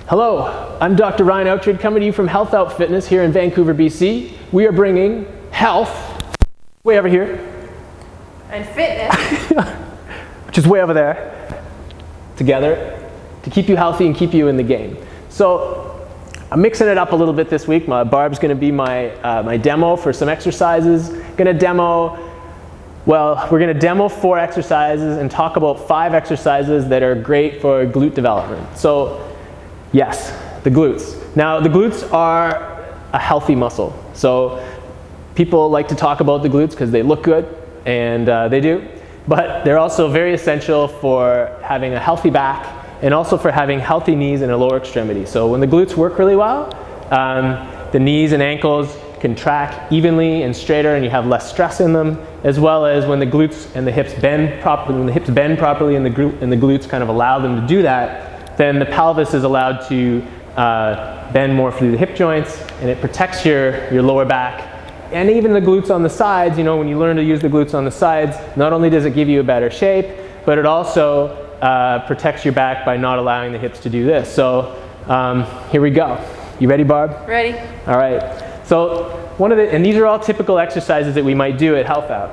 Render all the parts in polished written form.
Hello, I'm Dr. Ryan Outred coming to you from HealthOut Fitness here in Vancouver, BC. We are bringing health way over here. And fitness. Which is way over there. Together to keep you healthy and keep you in the game. So I'm mixing it up a little bit this week. Barb's going to be my demo for some exercises. We're going to demo 4 exercises and talk about 5 exercises that are great for glute development. So yes, the glutes. Now the glutes are a healthy muscle. So people like to talk about the glutes because they look good, and they do. But they're also very essential for having a healthy back and also for having healthy knees and a lower extremity. So when the glutes work really well, the knees and ankles can track evenly and straighter, and you have less stress in them, as well as when the glutes and the hips bend properly, and the glutes kind of allow them to do that, then the pelvis is allowed to bend more through the hip joints, and it protects your lower back. And even the glutes on the sides, you know, when you learn to use the glutes on the sides, not only does it give you a better shape, but it also protects your back by not allowing the hips to do this. So here we go. You ready, Barb? Ready. All right. So and these are all typical exercises that we might do at HealthOut.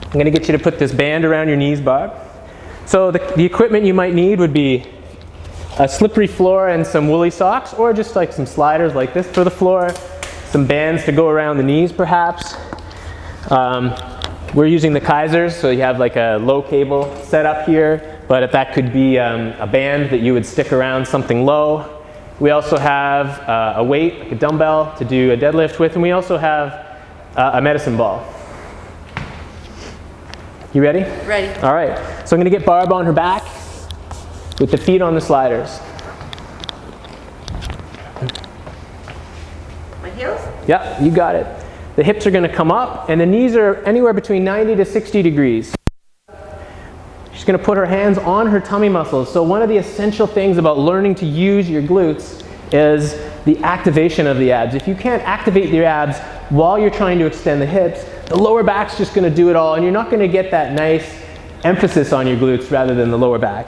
I'm going to get you to put this band around your knees, Barb. So the equipment you might need would be a slippery floor and some woolly socks, or just like some sliders like this for the floor, some bands to go around the knees perhaps. We're using the Kaisers, so you have like a low cable set up here, but if that could be a band that you would stick around something low. We also have a weight, like a dumbbell, to do a deadlift with, and we also have a medicine ball. You ready? Ready. All right, so I'm going to get Barb on her back with the feet on the sliders. My heels? Yep, you got it. The hips are going to come up, and the knees are anywhere between 90 to 60 degrees. She's going to put her hands on her tummy muscles. So one of the essential things about learning to use your glutes is the activation of the abs. If you can't activate the abs while you're trying to extend the hips, the lower back's just going to do it all, and you're not going to get that nice emphasis on your glutes rather than the lower back.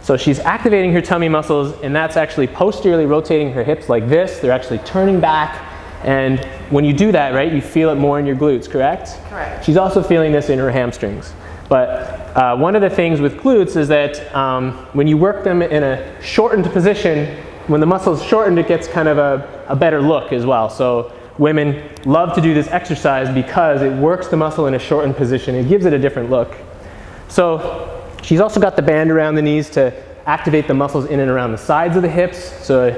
So she's activating her tummy muscles, and that's actually posteriorly rotating her hips like this. They're actually turning back, and when you do that, right, you feel it more in your glutes, correct? Correct. She's also feeling this in her hamstrings. But one of the things with glutes is that when you work them in a shortened position, when the muscle's shortened, it gets kind of a better look as well. So women love to do this exercise because it works the muscle in a shortened position. It gives it a different look. So she's also got the band around the knees to activate the muscles in and around the sides of the hips. So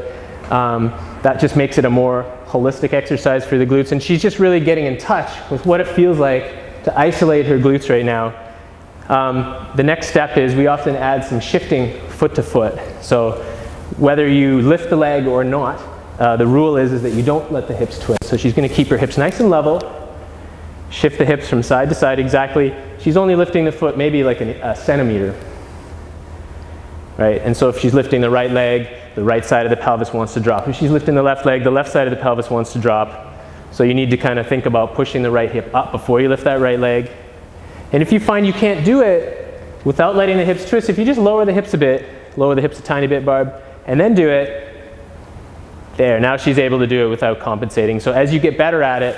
that just makes it a more holistic exercise for the glutes. And she's just really getting in touch with what it feels like to isolate her glutes right now. The next step is we often add some shifting foot to foot. So whether you lift the leg or not, the rule is that you don't let the hips twist. So she's going to keep her hips nice and level, shift the hips from side to side exactly. She's only lifting the foot maybe like a centimeter. Right? And so if she's lifting the right leg, the right side of the pelvis wants to drop. If she's lifting the left leg, the left side of the pelvis wants to drop. So you need to kind of think about pushing the right hip up before you lift that right leg. And if you find you can't do it without letting the hips twist, if you just lower the hips a bit, lower the hips a tiny bit, Barb, and then do it, there, now she's able to do it without compensating. So as you get better at it,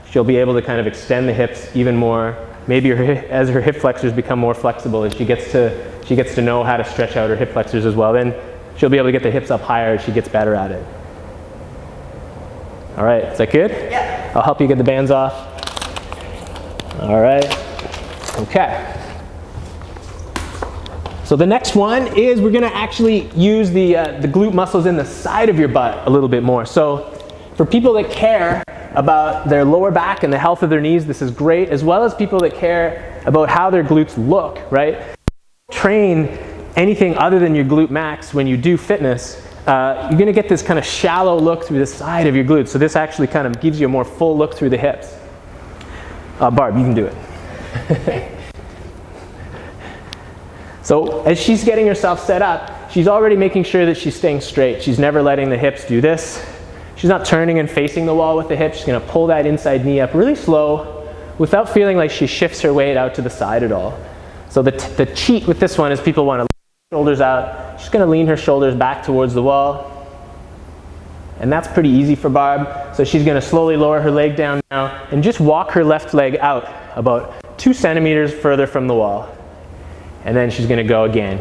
she'll be able to kind of extend the hips even more. Maybe as her hip flexors become more flexible, as she gets to know how to stretch out her hip flexors as well, then she'll be able to get the hips up higher as she gets better at it. All right, is that good? Yeah. I'll help you get the bands off. All right. Okay. So the next one is we're going to actually use the glute muscles in the side of your butt a little bit more. So for people that care about their lower back and the health of their knees, this is great, as well as people that care about how their glutes look, right? Train anything other than your glute max when you do fitness, you're going to get this kind of shallow look through the side of your glutes. So this actually kind of gives you a more full look through the hips. Barb, you can do it. So as she's getting herself set up, she's already making sure that she's staying straight. She's never letting the hips do this. She's not turning and facing the wall with the hips. She's going to pull that inside knee up really slow without feeling like she shifts her weight out to the side at all. So the cheat with this one is people want to lift the shoulders out She's going to lean her shoulders back towards the wall. And that's pretty easy for Barb. So she's going to slowly lower her leg down now and just walk her left leg out about 2 centimeters further from the wall. And then she's going to go again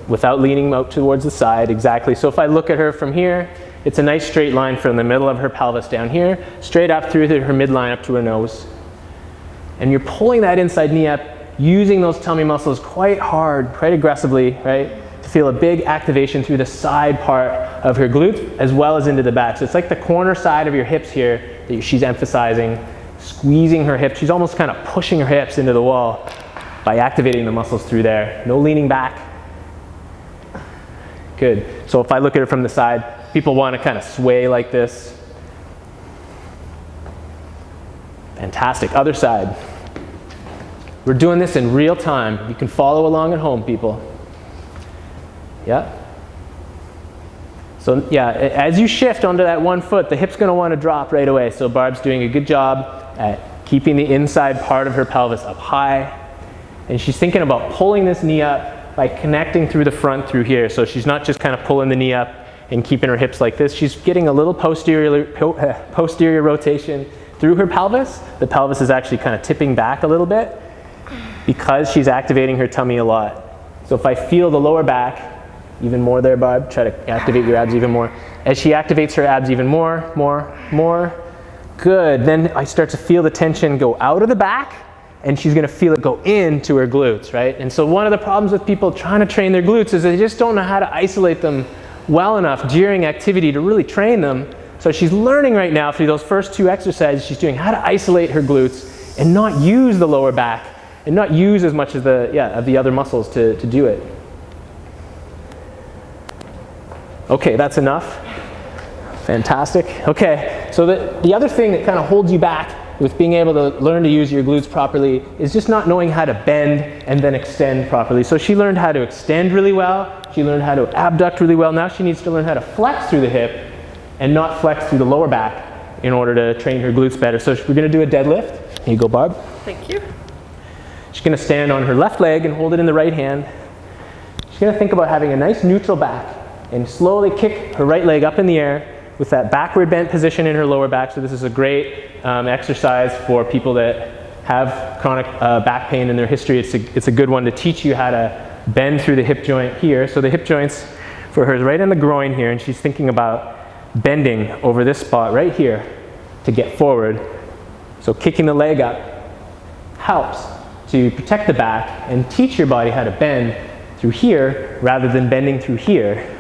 without leaning out towards the side. Exactly. So if I look at her from here, it's a nice straight line from the middle of her pelvis down here, straight up through her midline up to her nose. And you're pulling that inside knee up, using those tummy muscles quite hard, quite aggressively, right? To feel a big activation through the side part of her glutes as well as into the back. So it's like the corner side of your hips here that she's emphasizing, squeezing her hips. She's almost kind of pushing her hips into the wall by activating the muscles through there. No leaning back. Good. So if I look at her from the side, people want to kind of sway like this. Fantastic. Other side. We're doing this in real time. You can follow along at home, people. Yeah. So yeah, as you shift onto that one foot, the hip's going to want to drop right away. So Barb's doing a good job at keeping the inside part of her pelvis up high. And she's thinking about pulling this knee up by connecting through the front through here. So she's not just kind of pulling the knee up and keeping her hips like this. She's getting a little posterior rotation through her pelvis. The pelvis is actually kind of tipping back a little bit because she's activating her tummy a lot. So if I feel the lower back, even more there, Barb, try to activate your abs even more. As she activates her abs even more, good. Then I start to feel the tension go out of the back, and she's gonna feel it go into her glutes, right? And so one of the problems with people trying to train their glutes is they just don't know how to isolate them well enough during activity to really train them. So she's learning right now through those first 2 exercises, she's doing how to isolate her glutes and not use the lower back and not use as much of the other muscles to do it. Okay, that's enough. Fantastic. Okay, so the other thing that kind of holds you back with being able to learn to use your glutes properly is just not knowing how to bend and then extend properly. So she learned how to extend really well. She learned how to abduct really well. Now she needs to learn how to flex through the hip and not flex through the lower back in order to train her glutes better. So we're going to do a deadlift. Here you go, Barb. Thank you. She's going to stand on her left leg and hold it in the right hand. She's going to think about having a nice neutral back and slowly kick her right leg up in the air with that backward bent position in her lower back. So this is a great exercise for people that have chronic back pain in their history. It's a good one to teach you how to bend through the hip joint here. So the hip joints for her is right in the groin here, and she's thinking about bending over this spot right here to get forward. So kicking the leg up helps to protect the back and teach your body how to bend through here rather than bending through here.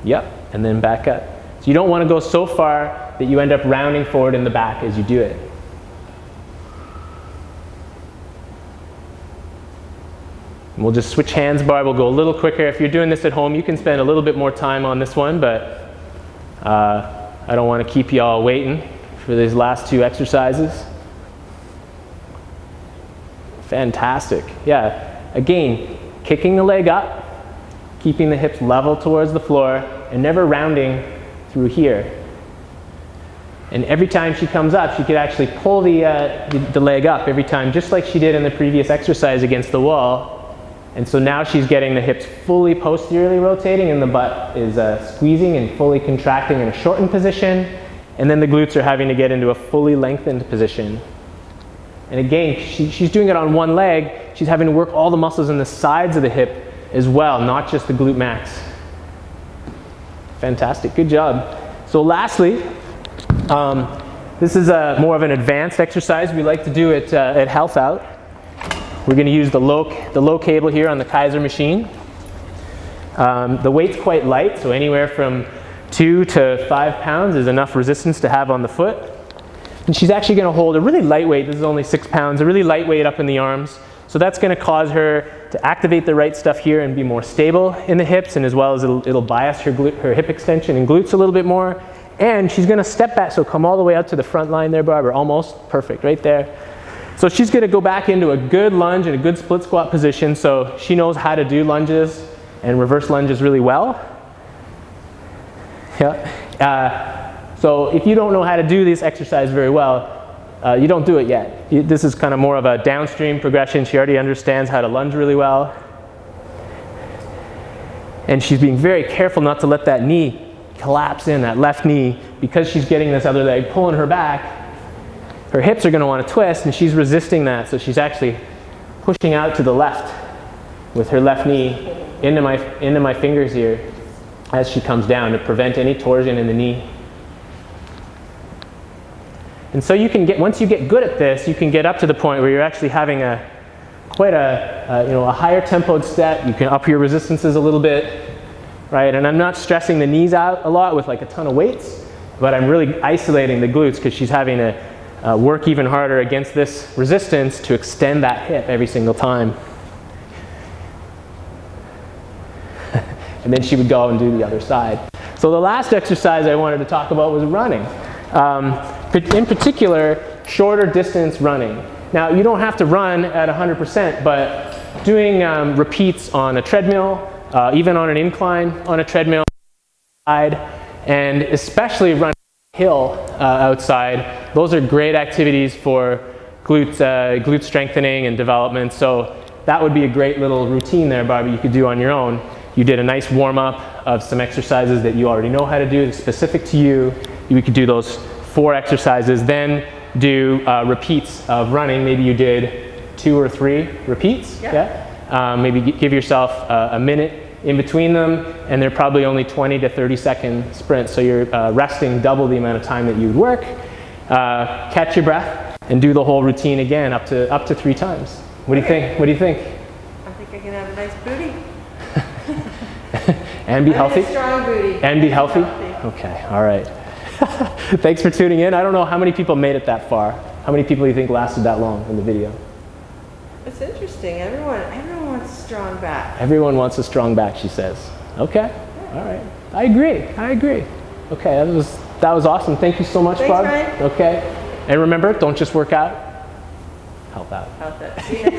Yep, and then back up. So you don't want to go so far that you end up rounding forward in the back as you do it. And we'll just switch hands, Barb. We'll go a little quicker. If you're doing this at home, you can spend a little bit more time on this one, but I don't want to keep you all waiting for these last 2 exercises. Fantastic. Yeah, again, kicking the leg up, keeping the hips level towards the floor, and never rounding through here. And every time she comes up, she could actually pull the leg up every time, just like she did in the previous exercise against the wall. And so now she's getting the hips fully posteriorly rotating, and the butt is squeezing and fully contracting in a shortened position. And then the glutes are having to get into a fully lengthened position. And again, she's doing it on one leg. She's having to work all the muscles in the sides of the hip as well, not just the glute max. Fantastic, good job. So lastly, this is more of an advanced exercise we like to do at HealthOut. We're going to use the low cable here on the Kaiser machine. The weight's quite light, so anywhere from 2 to 5 pounds is enough resistance to have on the foot. And she's actually going to hold a really lightweight, this is only 6 pounds, a really lightweight up in the arms. So that's going to cause her to activate the right stuff here and be more stable in the hips, and as well as it'll bias her hip extension and glutes a little bit more. And she's going to step back, so come all the way out to the front line there, Barbara, almost perfect, right there. So she's going to go back into a good lunge and a good split squat position, so she knows how to do lunges and reverse lunges really well. Yeah. So if you don't know how to do this exercise very well, you don't do it yet. This is kind of more of a downstream progression. She already understands how to lunge really well. And she's being very careful not to let that knee collapse in, that left knee, because she's getting this other leg pulling her back. Her hips are going to want to twist, and she's resisting that. So she's actually pushing out to the left with her left knee into my fingers here as she comes down to prevent any torsion in the knee. And so you can get, once you get good at this, you can get up to the point where you're actually having quite a higher tempoed step. You can up your resistances a little bit, right? And I'm not stressing the knees out a lot with like a ton of weights, but I'm really isolating the glutes because she's having to work even harder against this resistance to extend that hip every single time. And then she would go and do the other side. So the last exercise I wanted to talk about was running. In particular, shorter distance running. Now, you don't have to run at 100%, but doing repeats on a treadmill, even on an incline on a treadmill, and especially running hill outside, those are great activities for glute strengthening and development. So that would be a great little routine there, Barbie, you could do on your own. You did a nice warm-up of some exercises that you already know how to do, specific to you. You could do those 4 exercises, then do repeats of running. Maybe you did 2 or 3 repeats. Yeah. Maybe give yourself a minute in between them, and they're probably only 20 to 30-second sprints. So you're resting double the amount of time that you would work. Catch your breath and do the whole routine again up to 3 times. What do you think? What do you think? I think I can have a nice booty. And be healthy? A strong booty. And be healthy? Okay, all right. Thanks for tuning in. I don't know how many people made it that far. How many people do you think lasted that long in the video? It's interesting. Everyone wants a strong back. Everyone wants a strong back, she says. Okay, all right. I agree. Okay, that was awesome. Thank you so much, Thanks, Barb. Ryan. Okay, and remember, don't just work out. Help out. Help out. See you next